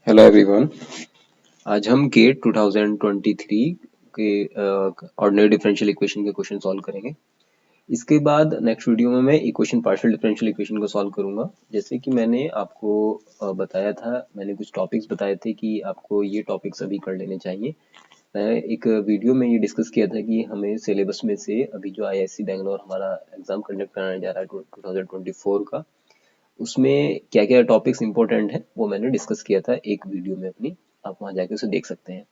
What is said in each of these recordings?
Hello everyone. आज हम gate 2023 के ऑर्डिनरी डिफरेंशियल इक्वेशन के क्वेश्चन सॉल्व करेंगे। इसके बाद नेक्स्ट वीडियो में मैं इक्वेशन पार्शियल डिफरेंशियल इक्वेशन को सॉल्व करूंगा। जैसे कि मैंने आपको बताया था, मैंने कुछ टॉपिक्स बताए थे कि आपको ये टॉपिक्स अभी कर लेने चाहिए। मैं एक वीडियो में ये डिस्कस किया था कि हमें सिलेबस में से अभी जो आईआईएससी बैंगलोर हमारा एग्जाम कंडक्ट कराने जा रहा है 2024 का, उसमें क्या क्या टॉपिक्स इंपॉर्टेंट है वो मैंने डिस्कस किया था एक वीडियो में अपनी। आप वहां जाके उसे देख सकते हैं।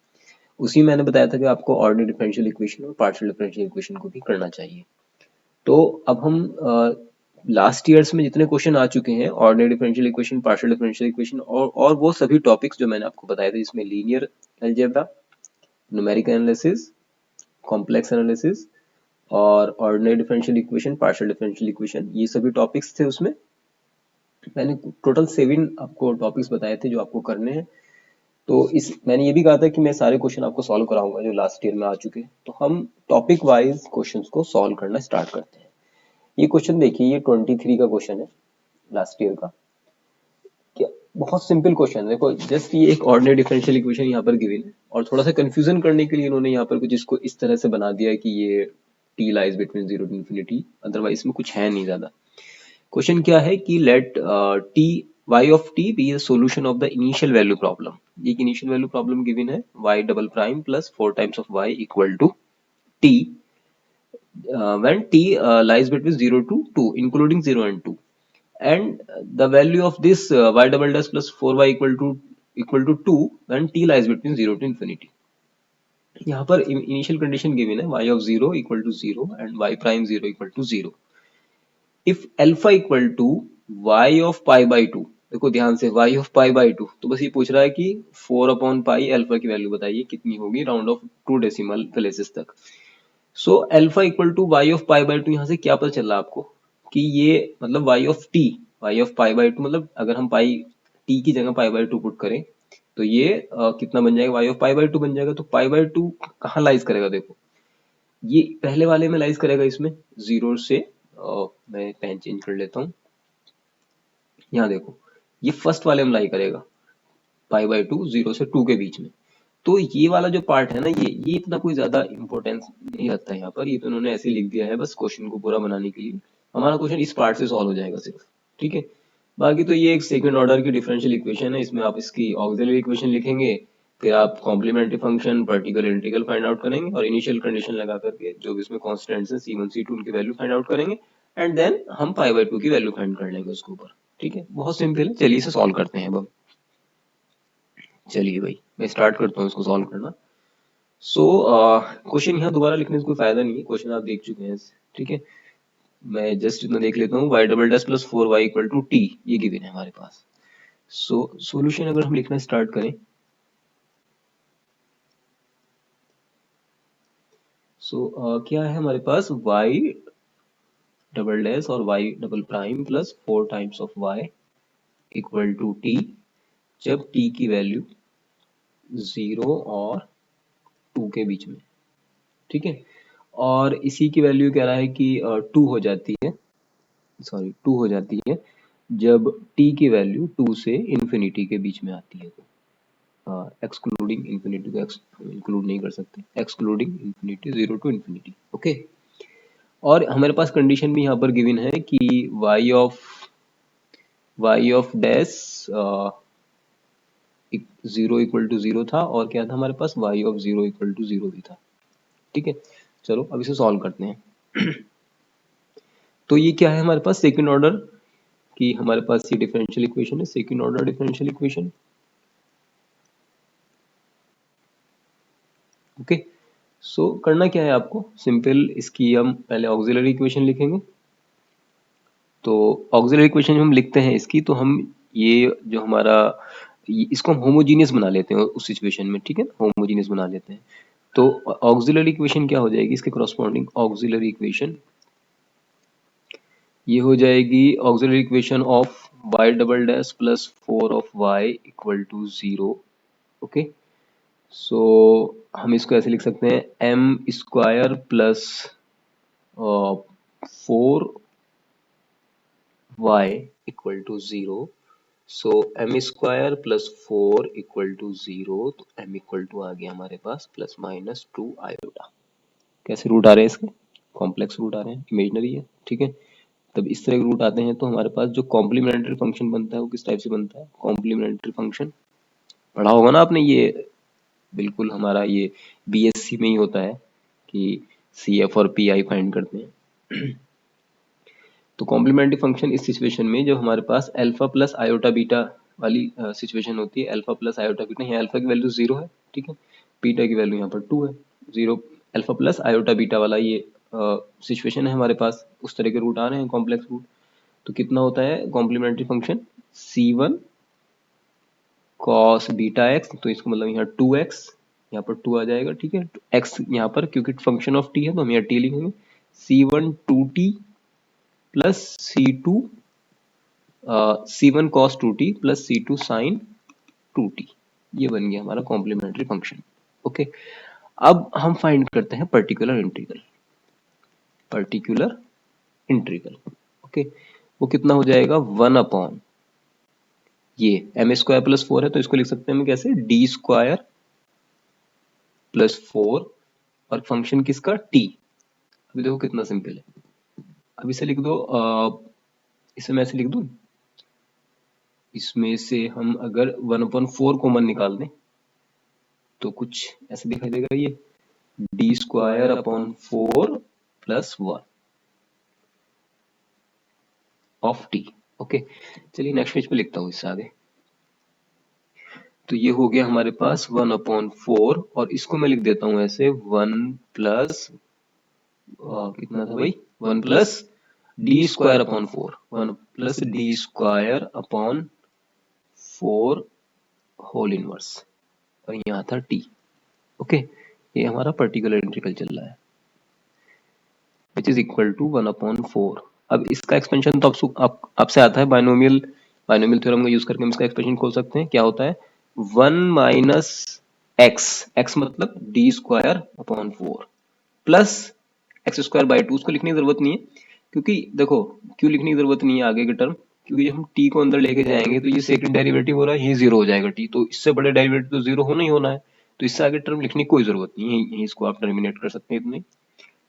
उसी में मैंने बताया था कि आपको ऑर्डिनरी डिफरेंशियल इक्वेशन और पार्शियल डिफरेंशियल इक्वेशन को भी करना चाहिए। तो अब हम लास्ट ईयर्स में जितने क्वेश्चन आ चुके हैं ordinary differential equation, partial differential equation और वो सभी टॉपिक्स जो मैंने आपको बताए थे, इसमें linear algebra, numerical analysis, complex analysis और ordinary differential equation, partial differential equation, ये सभी टॉपिक्स थे। उसमें मैंने टोटल 7 आपको टॉपिक्स बताए थे जो आपको करने हैं। तो इस मैंने ये भी कहा था कि मैं सारे क्वेश्चन आपको सॉल्व कराऊंगा जो लास्ट ईयर में आ चुके हैं। तो हम टॉपिक वाइज क्वेश्चंस को सॉल्व करना स्टार्ट करते हैं। ये क्वेश्चन देखिए, ये 23 का क्वेश्चन है लास्ट ईयर का। क्या, बहुत सिंपल क्वेश्चन है। देखो जस्ट ये एक ऑर्डिनरी डिफरेंशियल इक्वेशन यहाँ पर गिवन है और थोड़ा सा कंफ्यूजन करने के लिए इन्होंने यहाँ पर कुछ इसको इस तरह से बना दिया है कि ये t lies between 0 to infinity, otherwise इसमें कुछ है नहीं ज्यादा। क्वेश्चन क्या है कि let t y of t be the solution of the initial value problem। ये इनिशियल वैल्यू प्रॉब्लम गिवन है y double prime plus 4 times of y equal to t when t lies between 0 to 2 including 0 and 2, and the value of this y double dash plus 4y equal to 2 when t lies between 0 to infinity। यहाँ पर initial condition given है y of 0 equal to 0 and y prime 0 equal to 0 if alpha equal to y of pi by two. देखो ध्यान से, y of pi by two, तो बस ये पूछ रहा है कि 4 अपॉन पाई अल्फा की वैल्यू बताइए कितनी होगी राउंड ऑफ 2 डेसिमल प्लेसेस तक। So alpha equal to y of pi by two, यहाँ से क्या पता चल रहा है आपको कि ये मतलब y of pi by to, मतलब अगर हम पाई t की जगह पाई बाई टू पुट करें तो ये कितना बन जाएगा, y of pi by to बन जाएगा। तो पाई बाई टू कहाँ लाइज करेगा, देखो ये पहले वाले में लाइज करेगा, इसमें जीरो से मैं पेन चेंज कर लेता हूँ। यहाँ देखो ये फर्स्ट वाले में लाई करेगा, पाई बाई टू, 0 से 2 के बीच में। तो ये वाला जो पार्ट है ना, ये इतना कोई ज्यादा इंपॉर्टेंस नहीं रखता है यहाँ पर। ये तो उन्होंने ऐसे लिख दिया है बस क्वेश्चन को पूरा बनाने के लिए। हमारा क्वेश्चन इस पार्ट से सॉल्व हो जाएगा सिर्फ, ठीक है। बाकी तो ये एक सेकंड ऑर्डर की डिफरेंशियल इक्वेशन है। इसमें आप इसकी ऑक्सिलरी इक्वेशन लिखेंगे, फिर आप complementary function, particular integral find out करेंगे और इनिशियल कंडीशन लगा करके जो भी इसमें कॉन्स्टेंट्स हैं C1 C2 उनकी वैल्यू फाइंड आउट करेंगे एंड देन हम पाई बाई टू की वैल्यू फाइंड कर लेंगे उसके ऊपर। ठीक है, बहुत सिंपल है। चलिए इसे सॉल्व करते हैं अब। चलिए भाई मैं स्टार्ट करता हूँ इसको सॉल्व करना। सो क्वेश्चन यहाँ दोबारा लिखने से कोई फायदा नहीं है, क्वेश्चन आप देख चुके हैं, ठीक है। मैं जस्ट इतना देख लेता हूँ, y double dash plus 4y equal to t, ये गिवन है हमारे पास। सो सॉल्यूशन अगर हम लिखना स्टार्ट करें, क्या है हमारे पास, y डबल डैश और y double prime plus 4 times of y equal to t, जब t की वैल्यू 0 और 2 के बीच में, ठीक है। और इसी की वैल्यू कह रहा है कि 2 हो जाती है, सॉरी 2 हो जाती है जब t की वैल्यू 2 से इंफिनिटी के बीच में आती है। एक्सक्लूडिंग इंफिनिटी को इंक्लूड नहीं कर सकते, excluding infinity, 0 to infinity, okay. और हमारे पास कंडीशन भी यहाँ पर गिवन है कि y of dash 0 equal to 0 था, और क्या था हमारे पास, y ऑफ 0 इक्वल टू 0 भी था, ठीक है। चलो अब इसे सॉल्व करते हैं। तो ये क्या है हमारे पास, सेकंड ऑर्डर की हमारे पास ये डिफरेंशियल इक्वेशन है, second order differential equation, okay. So करना क्या है आपको, सिंपल इसकी हम पहले ऑक्सिलरी इक्वेशन लिखेंगे। तो ऑक्सिलरी इक्वेशन हम लिखते हैं इसकी, तो हम ये जो हमारा इसको हम होमोजीनियस बना लेते हैं उस सिचुएशन में, ठीक है, होमोजीनियस बना लेते हैं। तो ऑक्सिलरी इक्वेशन क्या हो जाएगी, इसके करस्पॉन्डिंग ऑक्सिलरी इक्वेशन ये हो जाएगी auxiliary equation of y double dash plus 4 of y equal to 0, okay. So हम इसको ऐसे लिख सकते हैं, m square plus 4y equal to 0 so M square plus 4 equal to 0, तो एम इक्वल टू आ गया हमारे पास प्लस माइनस 2 आयोटा। कैसे रूट आ रहे हैं इसके? कॉम्प्लेक्स रूट आ रहे हैं, इमेजनरी है, ठीक है। तब इस तरह के रूट आते हैं तो हमारे पास जो कॉम्प्लीमेंट्री फंक्शन बनता है वो किस टाइप से बनता है? कॉम्प्लीमेंट्री फंक्शन पढ़ा होगा ना आपने ये, बिल्कुल हमारा ये बीएससी में ही होता है कि सी एफ और पी आई फाइंड करते हैं। तो कॉम्प्लीमेंट्री फंक्शन इस सिचुएशन में जब हमारे पास अल्फा प्लस आयोटा बीटा वाली सिचुएशन होती है, अल्फा प्लस आयोटा बीटा, यहाँ अल्फा की वैल्यू 0 है, ठीक है, बीटा की वैल्यू यहाँ पर 2 है, 0 अल्फा प्लस आयोटा बीटा वाला ये सिचुएशन है हमारे पास, उस तरह के रूट आ रहे हैं कॉम्प्लेक्स रूट। तो कितना होता है complementary function? C1 cos beta x, तो इसका मतलब यहाँ 2x, यहाँ पर 2 आ जाएगा, ठीक है, x यहाँ पर क्योंकि फंक्शन ऑफ t है तो हम यहाँ t लिखेंगे, C1 2t plus C1 cos 2t plus C2 sin 2t, ये बन गया हमारा कॉम्प्लीमेंट्री फंक्शन। ओके, अब हम फाइंड करते हैं particular integral. Particular integral, okay, वो कितना हो जाएगा? 1 अपॉन ये एम स्क्वायर प्लस 4 है तो इसको लिख सकते हैं हम कैसे? डी स्क्वायर प्लस 4 और फंक्शन किसका? टी। अभी देखो कितना सिंपल है, अब इसे लिख दो, इसे मैं ऐसे लिख दूं, इसमें से हम अगर 1/4 कॉमन निकाल दें तो कुछ ऐसे दिखाई देगा, ये D square upon 4 plus 1 of T. Okay, चलिए नेक्स्ट पेज पे लिखता हूँ इससे आगे। तो ये हो गया हमारे पास 1/4 और इसको मैं लिख देता हूँ ऐसे 1 प्लस कितना था भाई? 1 plus D square upon 4, 1 plus D square upon 4 whole inverse, और यहाँ था टी। ओके, ये हमारा पर्टिकुलर इंटीग्रल चल रहा है विच इज इक्वल टू 1/4। अब इसका एक्सपेंशन तो आपसे आता है बायनोमियल, बायनोमियल थ्योरम का यूज करके हम इसका एक्सपेंशन खोल सकते हैं। क्या होता है? 1 माइनस एक्स, एक्स मतलब D square upon 4 plus x square by 2, उसको लिखने की जरूरत नहीं है क्योंकि देखो क्यों लिखने की जरूरत नहीं है आगे के टर्म, क्योंकि जब हम t को अंदर लेके जाएंगे तो ये सेकंड डेरिवेटिव हो रहा है, ये 0 हो जाएगा t, तो इससे बड़े डेरिवेटिव तो 0 होना ही होना है, तो इससे आगे टर्म लिखने की कोई जरूरत नहीं है, यही इसको आप टर्मिनेट कर सकते हैं इतने।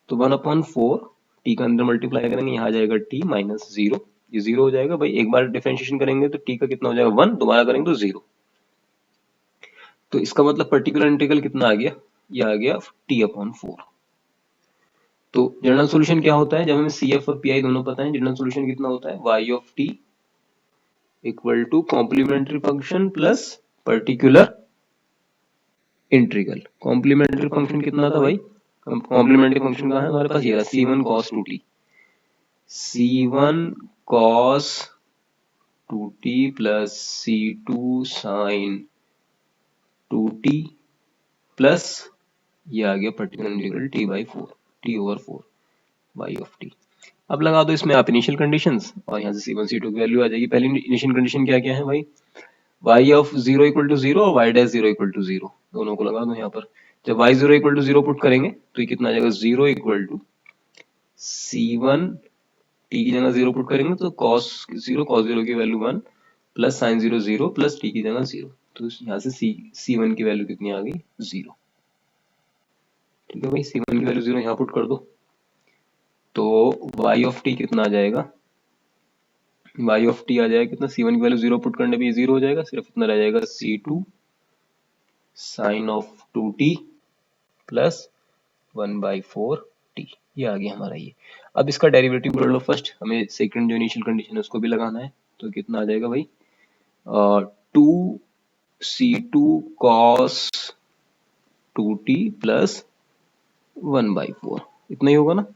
तो 1/4 टी का अंदर मल्टीप्लाई करेंगे, यहाँ आ जाएगा टी माइनस 0, ये 0 हो जाएगा भाई, एक बार डिफरेंशिएशन करेंगे तो टी का कितना हो जाएगा 1, दोबारा करेंगे तो 0। तो इसका मतलब पर्टिकुलर इंटीग्रल कितना आ गया? ये आ गया t/4। तो जनरल सॉल्यूशन क्या होता है? जब हमें सी एफ और पी आई दोनों पता है, जनरल सॉल्यूशन कितना होता है? y of t equal to complementary function plus particular integral. Complementary function कितना था भाई? कॉम्प्लीमेंट्री फंक्शन कहाँ है हमारे पास? ये रहा C1 cos 2t, C1 cos 2t plus C2 sin 2t plus ये आ गया particular integral t/4, t/4 y of t। अब लगा दो इसमें आप इनिशियल कंडीशंस और यहाँ से C1 C2 की वैल्यू आ जाएगी। पहली इनिशियल कंडीशन क्या क्या है भाई? y ऑफ 0 इक्वल टू 0 और y डैश 0 इक्वल टू 0, दोनों को लगा दो यहाँ पर। जब y 0 इक्वल टू 0 पुट करेंगे तो ये कितना आ जाएगा? 0 इक्वल टू C1 t की जगह 0 पुट करेंगे तो cos 0 की value 1 plus sin 0 0 plus t की जगह 0, तो यहाँ से C1 की वैल्यू कितनी आ गई? 0। ठीक है भाई, C1 की वैल्यू 0 यहाँ पुट कर दो तो y ऑफ t कितना आ जाएगा? y ऑफ t आ जाएगा कितना? C1 की वैल्यू 0 पुट करने पे 0 हो जाएगा, सिर्फ इतना रह जाएगा C2 sign of 2t plus 1/4 t, ये आ गया हमारा ये। अब इसका डेरिवेटिव कर लो फर्स्ट, हमें सेकंड जो इनिशियल कंडीशन है उसको भी लगाना है, तो कितना आ जाएगा भाई? 2c2 cos 2t प्लस 1/4, इतना ही होगा ना।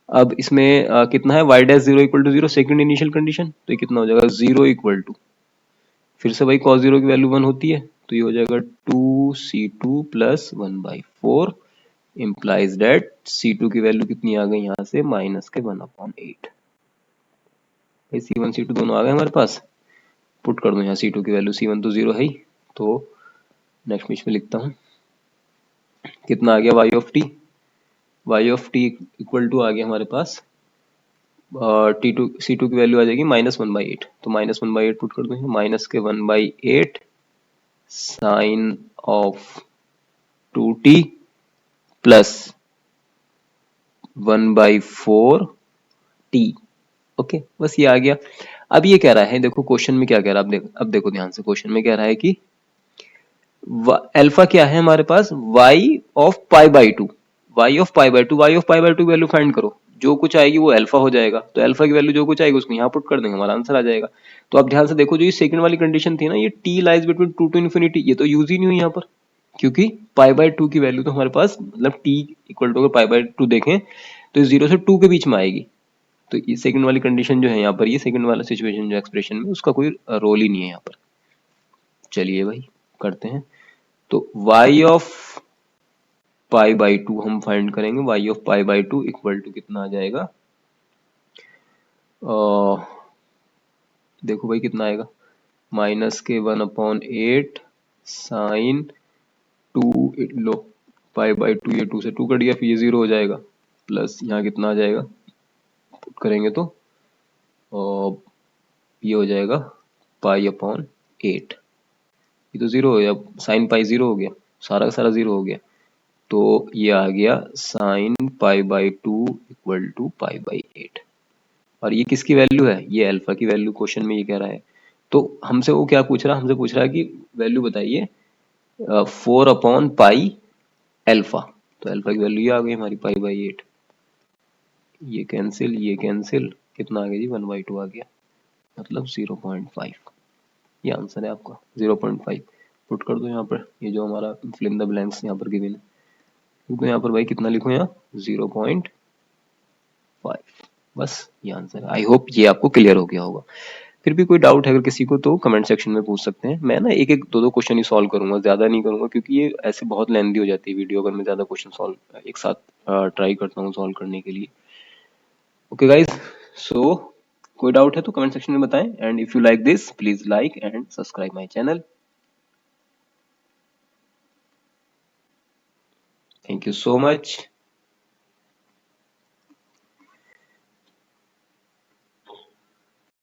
अब इसमें कितना है? y dash 0 equal to 0, second initial condition, तो ये कितना हो जाएगा? 0 इक्वल टू, फिर से भाई cos 0 की वैल्यू 1 होती है तो ये हो जाएगा 2c2 plus 1/4 implies that C2 की वैल्यू कितनी आ गई यहाँ से? माइनस के 1/8। भाई C1 C2 दोनों आ गए हमारे पास, पुट कर दो यहाँ C2 की वैल्यू, C1 तो 0 है ही, तो नेक्स्ट पेज में लिखता हूँ कितना आ गया y of t। y of t equal to आ गया हमारे पास C2 की वैल्यू आ जाएगी -1/8, तो -1/8 पुट कर दो, माइनस के 1/8 sign of 2t plus 1/4t। Okay, बस ये आ गया। अब ये कह रहा है, देखो क्वेश्चन में क्या कह रहा है, अब देखो ध्यान से, क्वेश्चन में कह रहा है कि अल्फा क्या है हमारे पास, y of π/2, y of π/2, y of π/2 value find करो, जो कुछ आएगी वो अल्फा हो जाएगा, तो अल्फा की वैल्यू जो कुछ आएगी उसको यहाँ पुट कर देंगे, हमारा आंसर आ जाएगा। तो अब ध्यान से देखो, जो ये सेकंड वाली कंडीशन थी ना, ये t lies between 2 to infinity, ये तो यूज ही नहीं हुई यहाँ पर, क्योंकि π/2 की वैल्यू तो हमारे पास, मतलब t इक्वल टू अगर π/2 देखें तो 0 से 2 के बीच में आएगी, तो ये सेकंड वाली कंडीशन जो है यहाँ पर, ये सेकंड वाला सिचुएशन जो एक्सप्रेशन में, उसका कोई रोल ही नहीं है यहाँ पर। चलिए भाई करते हैं, तो y ऑफ π/2 हम फाइंड करेंगे, y ऑफ π/2 इक्वल टू कितना आ जाएगा, देखो भाई कितना आएगा, माइनस के 1/8 साइन 2, लो π/2, ये 2 से 2 कट गया, फिर ये 0 हो जाएगा, प्लस यहाँ कितना आ जाएगा, पुट करेंगे तो ये हो जाएगा π/8, ये तो 0 हो गया, साइन पाई 0 हो गया, सारा का सारा 0 हो गया, तो ये आ गया साइन π/2 इक्वल टू π/8। और ये किसकी वैल्यू है, ये अल्फा की वैल्यू क्वेश्चन में ये कह रहा है। तो हमसे वो क्या पूछ रहा है, हमसे पूछ रहा है कि वैल्यू बताइए 4/पाई अल्फा, तो अल्फा की वैल्यू ये आ गई हमारी π/8, ये कैंसिल, कितना आ गया जी 1/2 आ गया, मतलब 0.5, ये आंसर है आपका 0.5। पुट कर दो यहाँ पर, ये जो हमारा फिल इन द ब्लैंक्स यहाँ पर गिवन है, तो यहाँ पर भाई कितना लिखो, यहाँ 0.5, बस ये आंसर है। आई होप ये आपको क्लियर हो गया होगा। फिर भी कोई डाउट है अगर किसी को, तो कमेंट सेक्शन में पूछ सकते हैं। मैं ना एक एक दो क्वेश्चन ही सॉल्व करूंगा, ज्यादा नहीं करूंगा, क्योंकि ये ऐसे बहुत लेंथी हो जाती है वीडियो अगर मैं ज्यादा क्वेश्चन सॉल्व एक साथ ट्राई करता हूँ सॉल्व करने के लिए। ओके गाइज, सो कोई डाउट है तो कमेंट सेक्शन में बताएं, and if you like this please like and subscribe my channel. Thank you so much.